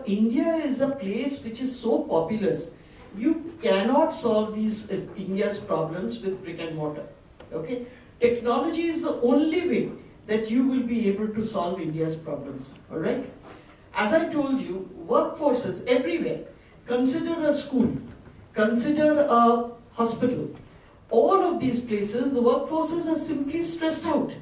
India is a place which is so populous. You cannot solve these India's problems with brick and mortar. Okay, technology is the only way that you will be able to solve India's problems. All right. As I told you, workforces everywhere. Consider a school. Consider a hospital. All of these places, the workforces are simply stressed out.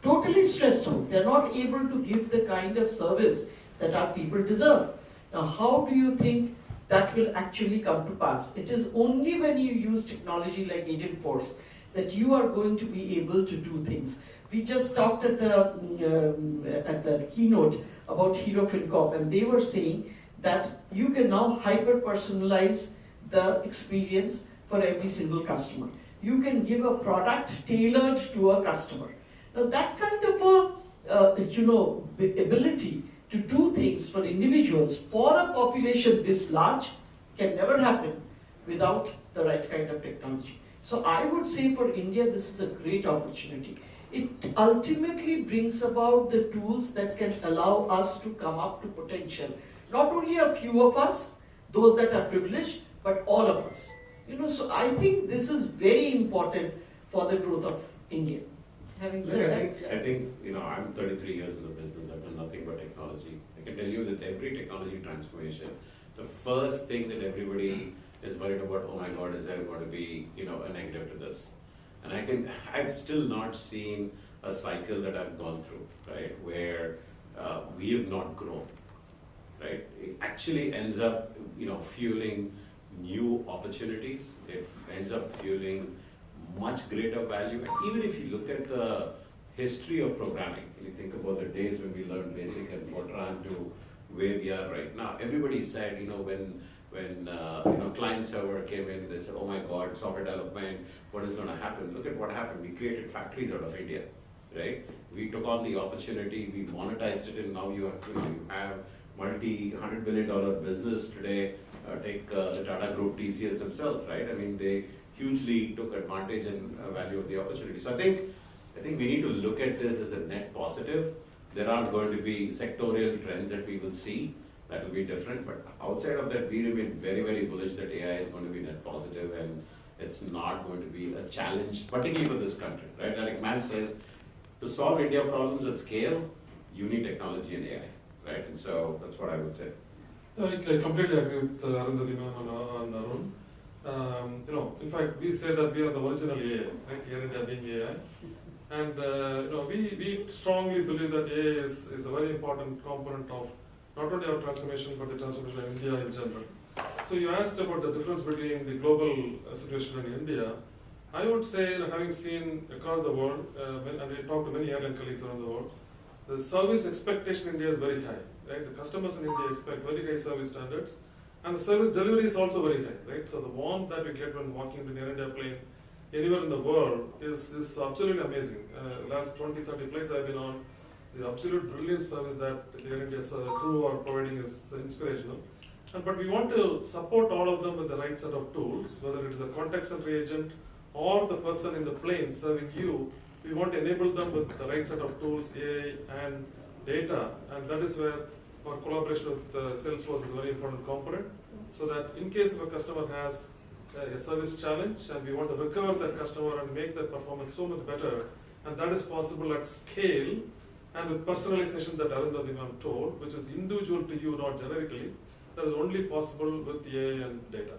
Totally stressed out. They're not able to give the kind of service that our people deserve. Now, how do you think that will actually come to pass? It is only when you use technology like Agent Force that you are going to be able to do things. We just talked at the keynote about Hero FinCorp, and they were saying that you can now hyper-personalize the experience for every single customer. You can give a product tailored to a customer. Now that kind of ability to do things for individuals, for a population this large, can never happen without the right kind of technology. So I would say for India, this is a great opportunity. It ultimately brings about the tools that can allow us to come up to potential. Not only a few of us, those that are privileged, but all of us. So I think this is very important for the growth of India. Having said that, I think I'm 33 years in the business. I've done nothing but technology. I can tell you that every technology transformation, the first thing that everybody is worried about, oh my God, is there going to be a negative to this? And I've still not seen a cycle that I've gone through, right, where we have not grown, right? It actually ends up, fueling new opportunities. It ends up fueling much greater value. And even if you look at the history of programming, you think about the days when we learned BASIC and Fortran to where we are right now. Everybody said, when client server came in, they said, oh my God, software development, what is going to happen? Look at what happened. We created factories out of India, right? We took on the opportunity, we monetized it, and now you have multi-$100 billion business today. Take the Tata Group, TCS themselves, right? I mean, they hugely took advantage and value of the opportunity. So I think we need to look at this as a net positive. There are going to be sectorial trends that we will see that will be different, but outside of that, we remain very, very bullish that AI is going to be net positive and it's not going to be a challenge, particularly for this country, right? Like Man says, to solve India problems at scale, you need technology and AI, right? And so that's what I would say. I completely agree with Arundhati ma'am and Arun. In fact, we say that we are the original AI, right? Here India being AI. And we strongly believe that AI is a very important component of not only our transformation, but the transformation of India in general. So you asked about the difference between the global situation in India. I would say, having seen across the world, and I talk to many airline colleagues around the world, the service expectation in India is very high, right? The customers in India expect very high service standards, and the service delivery is also very high, right? So the warmth that we get when walking into an Air India plane anywhere in the world is absolutely amazing. Last 20, 30 flights I've been on, the absolute brilliant service that Air India's crew are providing is inspirational. But we want to support all of them with the right set of tools, whether it is a contact center agent or the person in the plane serving you. We want to enable them with the right set of tools, AI and data, and that is where our collaboration with Salesforce is a very important component, so that in case if a customer has a service challenge and we want to recover that customer and make that performance so much better, and that is possible at scale and with personalization that Arundhati ma'am told, which is individual to you, not generically, that is only possible with AI and data.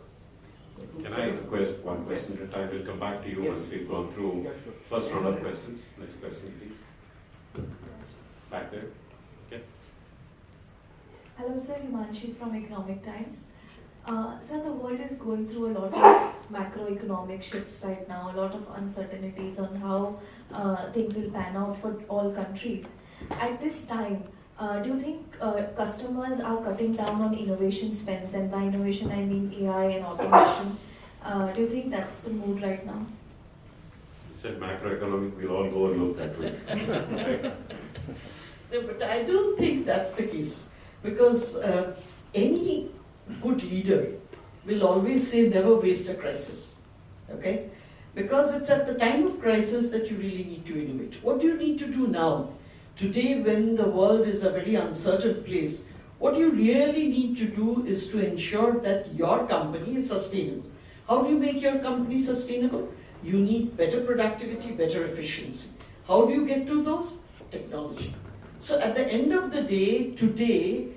Can I request one question at a time? We'll come back to you once we've gone through first round of questions. Next question, please. Back there. Okay. Hello, sir. Himanshi from Economic Times. Sir, the world is going through a lot of macroeconomic shifts right now, a lot of uncertainties on how things will pan out for all countries. At this time, do you think customers are cutting down on innovation spends? And by innovation, I mean AI and automation. Do you think that's the mood right now? You said macroeconomic, we'll all go and look at it. No, but I don't think that's the case. Because any good leader will always say never waste a crisis. Okay? Because it's at the time of crisis that you really need to innovate. What do you need to do now? Today, when the world is a very uncertain place, What you really need to do is to ensure that your company is sustainable. How do you make your company sustainable? You need better productivity, better efficiency. How do you get to those? Technology. So at the end of the day, today,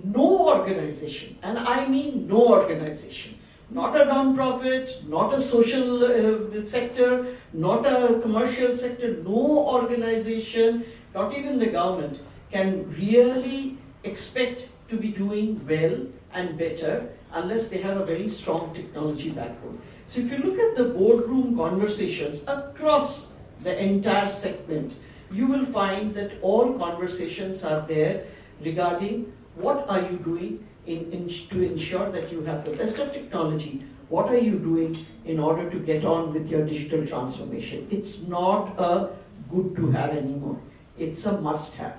no organization, and I mean no organization, not a non-profit, not a social sector, not a commercial sector, no organization, not even the government can really expect to be doing well and better unless they have a very strong technology backbone. So if you look at the boardroom conversations across the entire segment, you will find that all conversations are there regarding what are you doing to ensure that you have the best of technology. What are you doing in order to get on with your digital transformation? It's not a good to have anymore. It's a must have.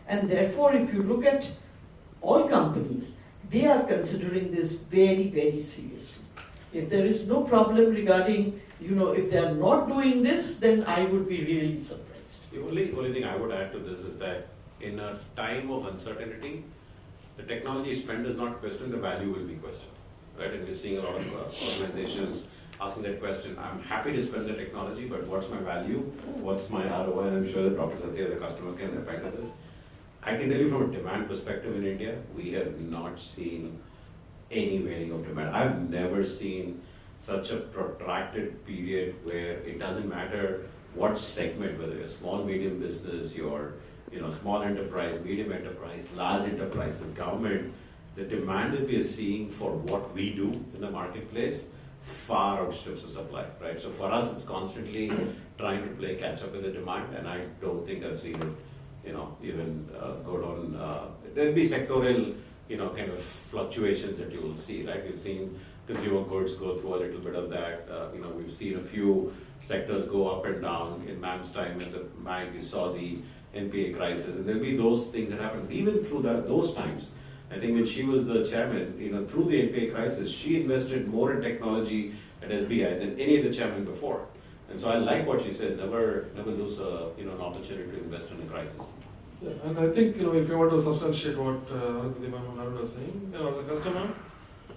And therefore, if you look at all companies, they are considering this very, very seriously. If there is no problem regarding, if they are not doing this, then I would be really surprised. The only thing I would add to this is that in a time of uncertainty, the technology spend is not questioned, the value will be questioned. Right? And we're seeing a lot of organizations asking that question. I'm happy to spend the technology, but what's my value? What's my ROI? And I'm sure that Dr. Satya, the customer, can reply to this. I can tell you from a demand perspective in India, we have not seen any waning of demand. I've never seen such a protracted period where it doesn't matter what segment, whether you're small, medium business, you're small enterprise, medium enterprise, large enterprises, government, the demand that we are seeing for what we do in the marketplace far outstrips the supply, right? So for us, it's constantly trying to play catch up with the demand, and I don't think I've seen it, even go down. There'll be sectorial, kind of fluctuations that you will see, right? We've seen consumer goods go through a little bit of that. We've seen a few sectors go up and down. In ma'am's time at the bank, we saw the NPA crisis, and there'll be those things that happen. Even through those times, I think when she was the chairman, through the NPA crisis, she invested more in technology at SBI than any of the chairman before. And so I like what she says, never lose an opportunity to invest in a crisis. Yeah, and I think, if you want to substantiate what Arundhati Ma'am and Arun was saying, as a customer,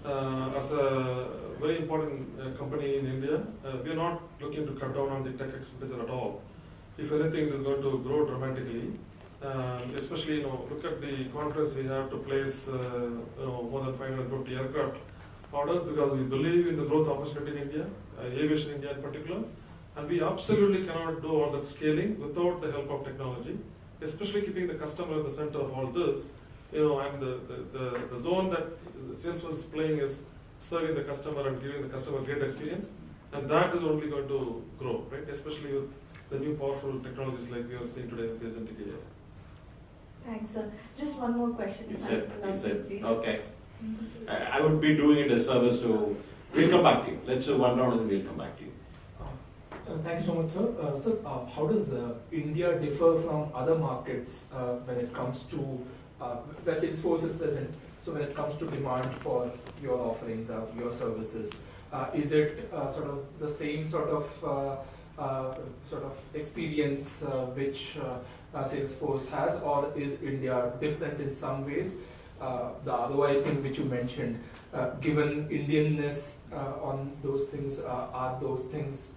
as a very important company in India, we are not looking to cut down on the tech expenditure at all. If anything, it is going to grow dramatically. Especially, look at the confidence we have to place, more than 550 aircraft orders, because we believe in the growth opportunity in India, aviation India in particular, and we absolutely cannot do all that scaling without the help of technology, especially keeping the customer at the center of all this. And the zone that Salesforce is playing is serving the customer and giving the customer great experience, and that is only going to grow, right? Especially with the new powerful technologies like we are seeing today with agentic AI. Thanks, sir. Just one more question. You said, please. okay. I would be doing it a service to, we'll come back to you. Let's do one round and then we'll come back to you. Thank you so much, sir. Sir, how does India differ from other markets when it comes to where Salesforce is present? So when it comes to demand for your offerings or your services, is it sort of the same sort of experience which Salesforce has, or is India different in some ways? The ROI thing which you mentioned, given Indianness on those things, are those things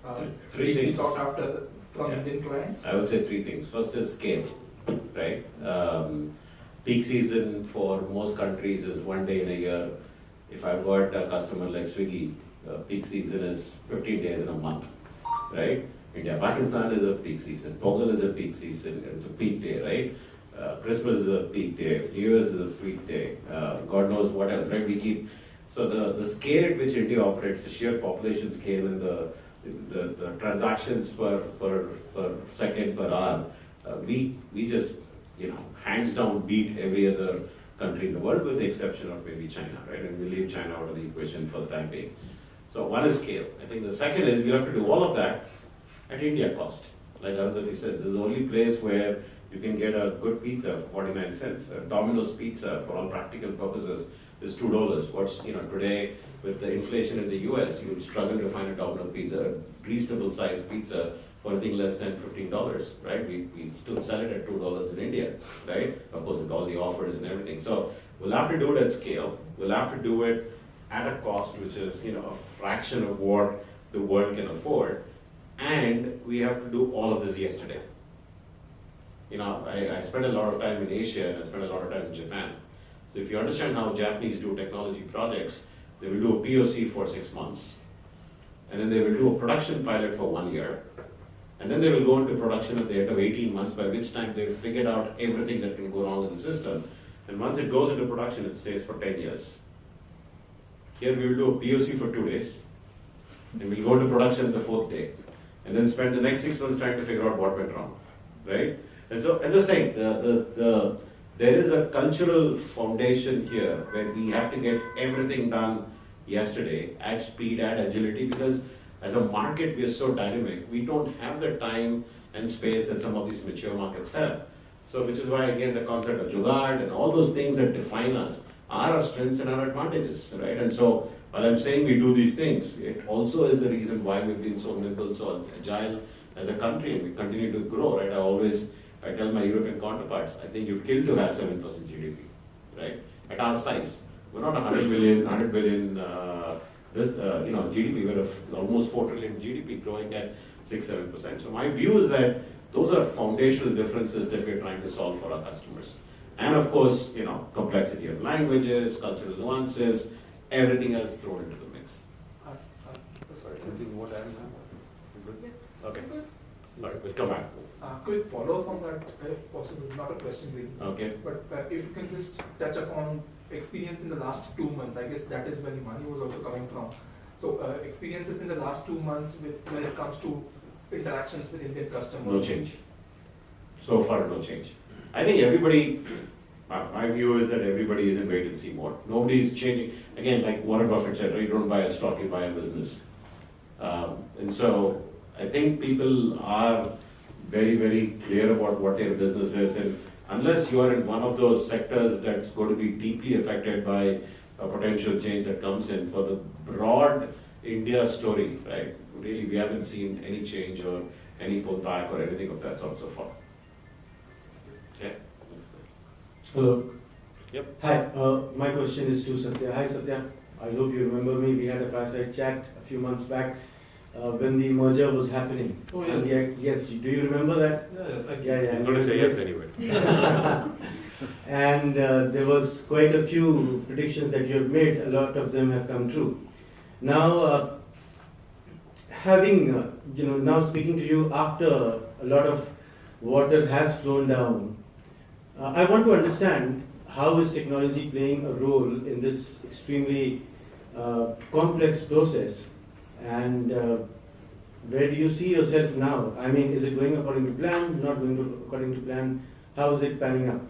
Three things sought after from Indian clients? I would say three things. First is scale, right? Peak season for most countries is one day in a year. If I've got a customer like Swiggy, peak season is 15 days in a month, right? India, Pakistan is a peak season. Pongal is a peak season. It's a peak day, right? Christmas is a peak day. New Year's is a peak day. God knows what else, right? We keep so the scale at which India operates, the sheer population scale, and the transactions per second per hour, we just hands down beat every other country in the world, with the exception of maybe China, right? And we leave China out of the equation for the time being. So one is scale. I think the second is we have to do all of that at India cost. Like Arundhati said, this is the only place where you can get a good pizza for 49 cents. Domino's pizza, for all practical purposes, is $2. What's, today with the inflation in the US, you would struggle to find a Domino pizza, a reasonable sized pizza for anything less than $15, right? We still sell it at $2 in India, right? Of course, with all the offers and everything. So we'll have to do it at scale. We'll have to do it at a cost which is, a fraction of what the world can afford. And we have to do all of this yesterday. I spent a lot of time in Asia and I spent a lot of time in Japan. So if you understand how Japanese do technology projects, they will do a POC for 6 months. And then they will do a production pilot for 1 year. And then they will go into production at the end of 18 months, by which time they've figured out everything that can go wrong in the system. And once it goes into production, it stays for 10 years. Here we will do a POC for 2 days. And we'll go into production the 4th day. And then spend the next 6 months trying to figure out what went wrong, right? And so I'm just saying, there is a cultural foundation here where we have to get everything done yesterday at speed, at agility, because as a market we are so dynamic, we don't have the time and space that some of these mature markets have. So which is why again the concept of jugaad and all those things that define us are our strengths and our advantages, right? And so while I'm saying we do these things, it also is the reason why we've been so nimble, so agile as a country, and we continue to grow, right? I tell my European counterparts, I think you'd kill to have 7% GDP, right? At our size, we're not 100 billion GDP. We're almost 4 trillion GDP, growing at 6-7%. So my view is that those are foundational differences that we're trying to solve for our customers. And of course, complexity of languages, cultural nuances, everything else thrown into the mix. Sorry. Anything you want to add? Good? Okay. All right, we'll come back. Quick follow-up on that, if possible, not a question really. Okay. But if you can just touch upon experience in the last 2 months, I guess that is where the money was also coming from. So experiences in the last 2 months when it comes to interactions with Indian customers. No change. So far, no change. I think everybody, my view is that everybody is in wait and see mode. Nobody is changing. Again, like Warren Buffett said, you don't buy a stock, you buy a business. And so I think people are very, very clear about what their business is. And unless you are in one of those sectors that's going to be deeply affected by a potential change that comes in, for the broad India story, right? Really, we haven't seen any change or any pullback or anything of that sort so far. Okay. Hello. Yep. Hi, my question is to Satya. Hi Satya, I hope you remember me. We had a fireside chat a few months back when the merger was happening. Oh yes. Yes, do you remember that? Yeah, thank you. Yeah. He's going to say yes anyway. And there was quite a few predictions that you have made. A lot of them have come true. Now, having, now speaking to you after a lot of water has flown down, I want to understand how is technology playing a role in this extremely complex process, and where do you see yourself now? I mean, is it going according to plan, not going according to plan? How is it panning out?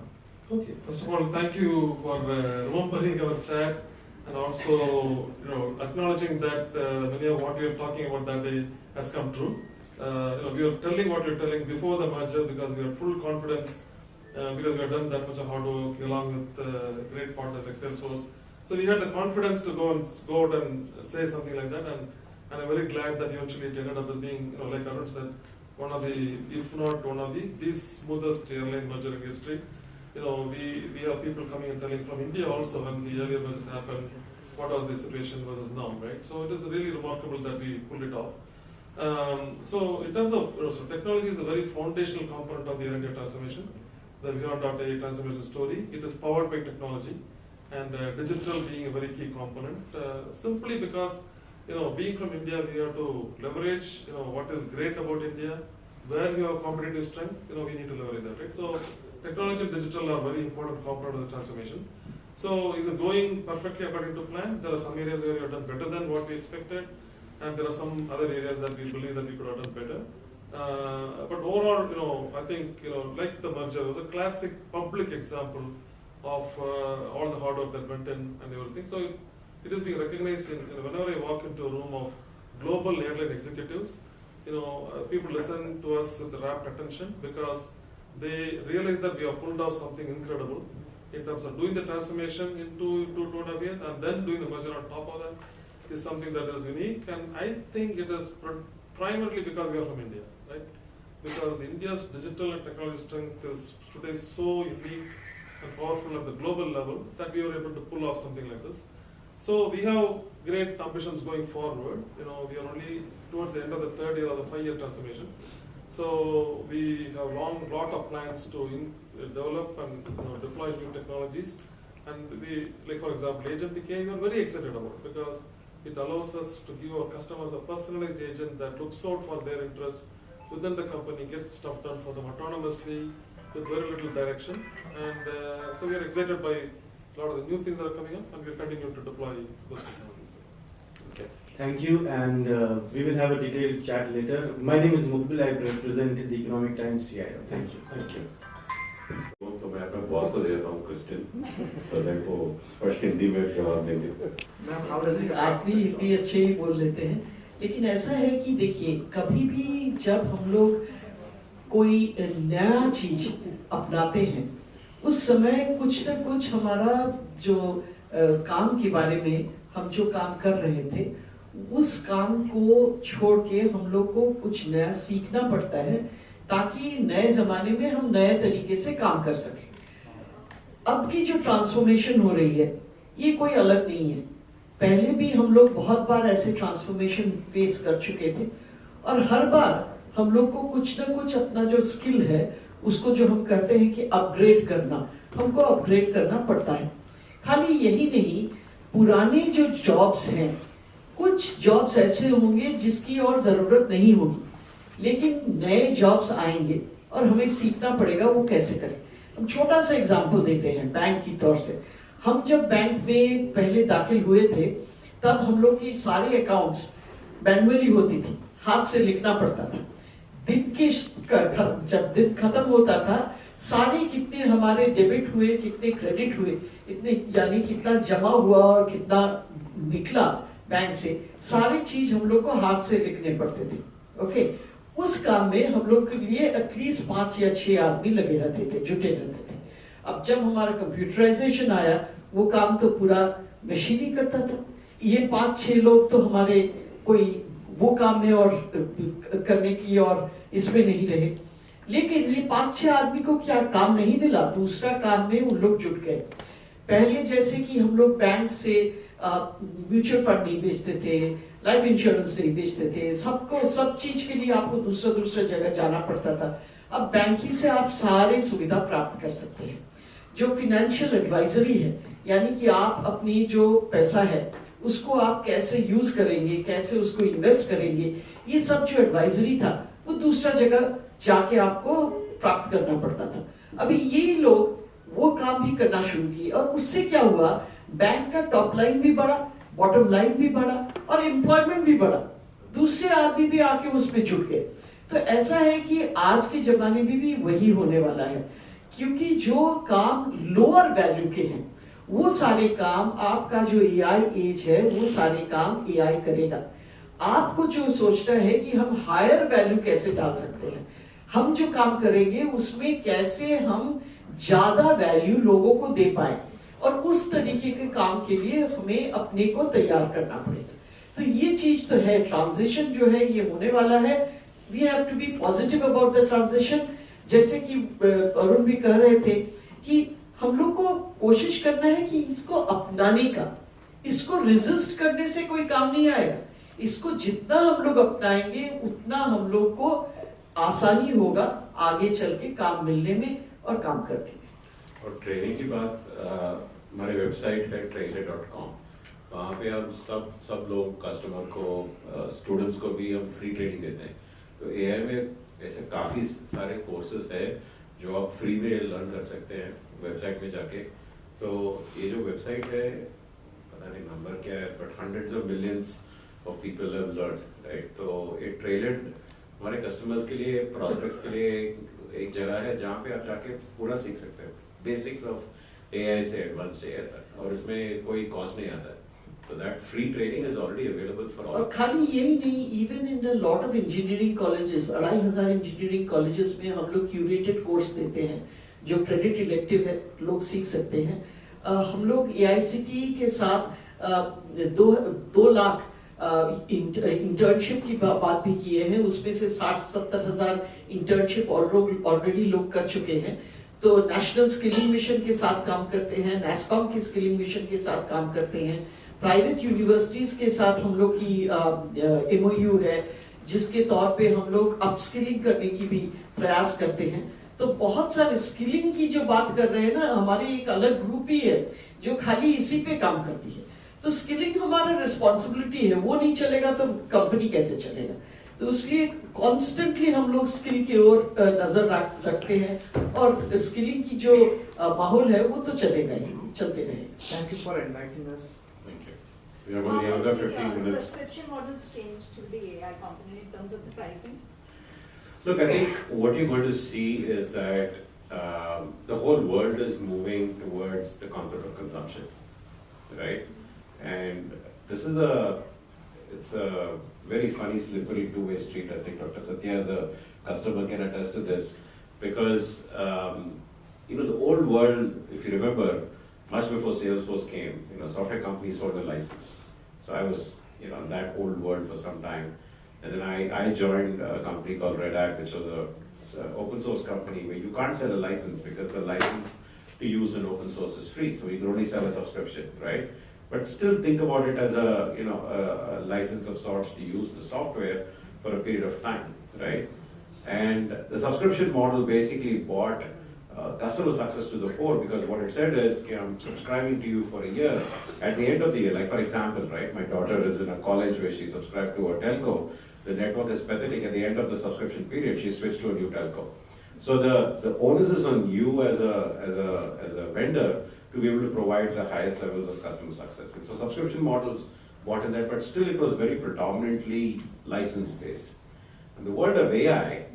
Okay, first of all, thank you for remembering our chat and also acknowledging that many of what we are talking about that day has come true. We were telling what we were telling before the merger because we had full confidence because we had done that much of hard work along with great partners like Salesforce. So we had the confidence to go out and say something like that, and I'm very glad that eventually it ended up being, like Arun said, one of the, if not one of the smoothest airline merger in history. We have people coming and telling from India also when the earlier mergers happened, what was the situation versus now, right? So it is really remarkable that we pulled it off. So in terms of so technology is a very foundational component of the Air India transformation, the Beyond.ai transformation story. It is powered by technology, and digital being a very key component. Simply because being from India, we have to leverage what is great about India, where we have competitive strength. We need to leverage that, right? So technology and digital are very important component of the transformation. So is it going perfectly according to plan? There are some areas where we have done better than what we expected, and there are some other areas that we believe that we could have done better. But overall, I think like the merger was a classic public example of all the hard work that went in and everything. So it is being recognized whenever I walk into a room of global airline executives. People listen to us with rapt attention because they realize that we have pulled off something incredible in terms of doing the transformation in 2.5 years, and then doing the merger on top of that is something that is unique. And I think it is primarily because we are from India. right? Because India's digital and technology strength is today so unique and powerful at the global level that we were able to pull off something like this. So we have great ambitions going forward. We are only towards the end of the third year of the 5-year transformation. So we have lot of plans to develop and deploy new technologies. And we, like for example, Agent we are very excited about, because it allows us to give our customers a personalized agent that looks out for their interests within the company, gets stuff done for them autonomously with very little direction. And so we are excited by a lot of the new things that are coming up, and we'll continue to deploy those technologies. Okay. Thank you, and we will have a detailed chat later. My name is Mukbil, I represent the Economic Times CIO. Thank you. Thank you. तो मैं अपने boss को दे देता हूँ question, तो देखो स्पष्ट हिंदी में जवाब देंगे। आप भी अच्छे ही बोल लेते हैं, लेकिन ऐसा है कि देखिए, कभी भी जब हम लोग कोई नया चीज अपनाते हैं, उस समय कुछ न कुछ हमारा जो काम के बारे में हम जो काम कर रहे थे, उस काम को छोड़ के हम लोग को कुछ नया सीखना पड़ता है, ताकि नए जमाने में हम नए तरीके से काम कर सकें। अब की जो ट्रांसफॉर्मेशन हो रही है, ये कोई अलग नहीं है। पहले भी हम लोग बहुत बार ऐसे ट्रांसफॉर्मेशन फेस कर चुके थे, और हर बार हम लोग को कुछ ना कुछ अपना जो स्किल है, उसको जो हम कहते हैं कि अपग्रेड करना, हमको अपग्रेड करना पड़ता है। खाली यही नहीं, पुराने जो जॉब्स हैं, कुछ जॉब्स ऐसे होंगे जिसकी और जरूरत नहीं होगी, लेकिन नए जॉब्स आएंगे और हमें सीखना पड़ेगा वो कैसे करें। हम छोटा सा एग्जांपल देते हैं बैंक की तौर से। हम जब बैंक में पहले दाखिल हुए थे, तब हम लोग की सारे अकाउंट्स मैन्युअली होती थी, हाथ से लिखना पड़ता था। जब दिन खत्म होता था, सारे कितने हमारे डेबिट हुए, कितने क्रेडिट हुए, इतने यानी कितना जमा हुआ और कितना निकला बैंक से, सारी चीज हम लोग को हाथ से लिखने पड़ते थे। ओके, उस काम में हम लोग के लिए एटलीस्ट 5 या 6 आदमी लगे रहते थे, जुटे रहते थे। अब जब हमारा कंप्यूटराइजेशन आया, वो काम तो पूरा मशीन ही करता था। ये 5-6 लोग तो हमारे कोई वो काम में और करने की और इसमें नहीं रहे, लेकिन ये 5-6 आदमी को क्या काम नहीं मिला, दूसरा काम में उन लोग जुट गए। पहले जैसे कि हम लोग बैंक से म्यूचुअल फंड नहीं बेचते थे, लाइफ इंश्योरेंस नहीं बेचते थे, सब चीज के लिए आपको दूसरा जगह जाना पड़ता था। अब बैंक ही से आप सारे सुविधा प्राप्त कर सकते हैं। जो फाइनेंशियल एडवाइजरी है, यानी कि आप अपनी जो पैसा है उसको आप कैसे यूज करेंगे, कैसे उसको इन्वेस्ट करेंगे, ये सब जो एडवाइजरी था वो दूसरा जगह जाके आपको प्राप्त करना पड़ता था। अभी ये लोग वो काम भी करना शुरू किए, और उससे क्या हुआ, बैंक का टॉप लाइन भी बढ़ा, बॉटम लाइन भी बढ़ा, और एम्प्लॉयमेंट भी बढ़ा, दूसरे आदमी भी आके उसमें जुट गए। तो ऐसा है कि आज के जमाने में भी वही होने वाला है, क्योंकि जो काम लोअर वैल्यू के हैं, वो सारे काम, आपका जो एआई एज है, वो सारे काम एआई करेगा। आपको जो सोचना है कि हम हायर वैल्यू कैसे डाल सकते हैं, हम जो काम करेंगे उसमें कैसे हम ज्यादा वैल्यू लोगों को दे पाए, और उस तरीके के काम के लिए हमें अपने को तैयार करना पड़ेगा। तो ये चीज तो है, ट्रांजिशन जो है ये होने वाला है। We have to be positive about the transition. जैसे कि अरुण भी कह रहे थे कि हम लोग को कोशिश करना है कि इसको अपनाने का, इसको रेजिस्ट करने से कोई काम नहीं आएगा। इसको जितना हम लोग अपनाएंगे उतना हम लोग को आसानी होगा आगे चल के काम मिलने में और काम करने में। और ट्रेनिंग की बात, हमारी वेबसाइट है trainer.com, वहाँ पे हम सब लोग कस्टमर को, स्टूडेंट्स को भी हम फ्री ट्रेनिंग देते हैं। तो एआई में ऐसे काफ़ी सारे कोर्सेज है जो आप फ्री में लर्न कर सकते हैं वेबसाइट में जाके। तो ये जो वेबसाइट है, पता नहीं नंबर क्या है, but hundreds of millions of people have learn, right. तो ये ट्रेलेड हमारे कस्टमर्स के लिए, प्रॉस्पेक्ट्स के लिए एक जगह है जहाँ पे आप जाके पूरा सीख सकते हैं, बेसिक्स ऑफ एआई से एडवांस एआई तक, और इसमें कोई कॉस्ट नहीं आता है। So that free training is already available for all. और खाली यही नहीं, even in a lot of engineering colleges, 2500 engineering colleges में हम लोग क्यूरेटेड कोर्स देते हैं, जो क्रेडिट इलेक्टिव है, लोग सीख सकते हैं। हम लोग AICTE के साथ 2 लाख इंटर्नशिप की बात भी किए हैं, उसमें से 60-70 हजार इंटर्नशिप ऑलरेडी लोग कर चुके हैं। तो नेशनल स्किलिंग मिशन के साथ काम करते हैं, नेस्कॉम की स्किलिंग मिशन के साथ काम करते हैं, प्राइवेट यूनिवर्सिटीज के साथ हम लोग की MOU है, जिसके तौर पे हम लोग अपस्किलिंग करने की भी प्रयास करते हैं। तो बहुत सारे स्किलिंग की जो बात कर रहे हैं ना, हमारी एक अलग ग्रुप ही है जो खाली इसी पे काम करती है। तो स्किलिंग हमारा रिस्पॉन्सिबिलिटी है, वो नहीं चलेगा तो कंपनी कैसे चलेगा। तो इसलिए कॉन्स्टेंटली हम लोग स्किल की ओर नजर रखते हैं, और स्किलिंग की जो माहौल है वो तो चलेगा ही, चलते रहेगा। Thank you for enlightening us. Thank you. We have only another 15 minutes. Subscription models change to the AI component in terms of the pricing? Look, I think what you're going to see is that the whole world is moving towards the concept of consumption, right? And this is it's a very funny, slippery two-way street. I think Dr. Satya as a customer can attest to this, because the old world, if you remember, much before Salesforce came, software companies sold a license. So I was, in that old world for some time. And then I joined a company called Red Hat, which was a open source company where you can't sell a license because the license to use an open source is free. So you can only sell a subscription, right? But still think about it as a license of sorts to use the software for a period of time, right? And the subscription model basically brought customer success to the fore, because what it said is, I'm subscribing to you for a year. At the end of the year, like for example, right, my daughter is in a college where she subscribed to a telco. The network is pathetic. At the end of the subscription period, she switched to a new telco. So the onus is on you as a vendor to be able to provide the highest levels of customer success. And so subscription models bought in that, but still it was very predominantly license-based. In the world of AI,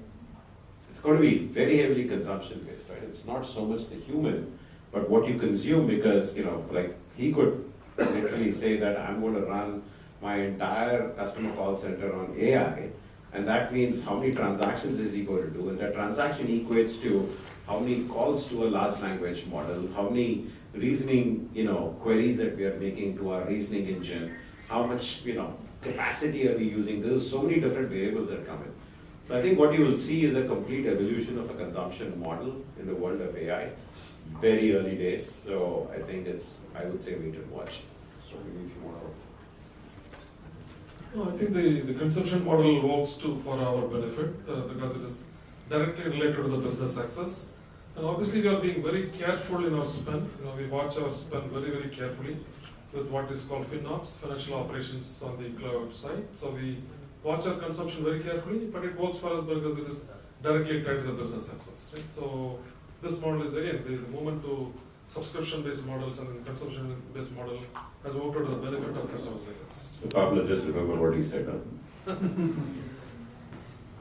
it's going to be very heavily consumption-based, right? It's not so much the human, but what you consume, because, like he could literally say that I'm going to run my entire customer call center on AI, and that means how many transactions is he going to do, and that transaction equates to how many calls to a large language model, how many reasoning, queries that we are making to our reasoning engine, how much, capacity are we using. There's so many different variables that come in. So I think what you will see is a complete evolution of a consumption model in the world of AI. Very early days, so I think I would say wait and watch. So maybe if you want to. No, I think the consumption model works for our benefit because it is directly related to the business success. And obviously we are being very careful in our spend. We watch our spend very, very carefully with what is called FinOps, financial operations on the cloud side. So we watch our consumption very carefully, but it works for us because it is directly tied to the business success. Right? So this model is again the movement to subscription-based models and consumption-based model has worked out to the benefit of customers like us. So Pablo, just remember what he said. Huh?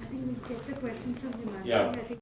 I think we get the question from Himanshu. Yeah. I think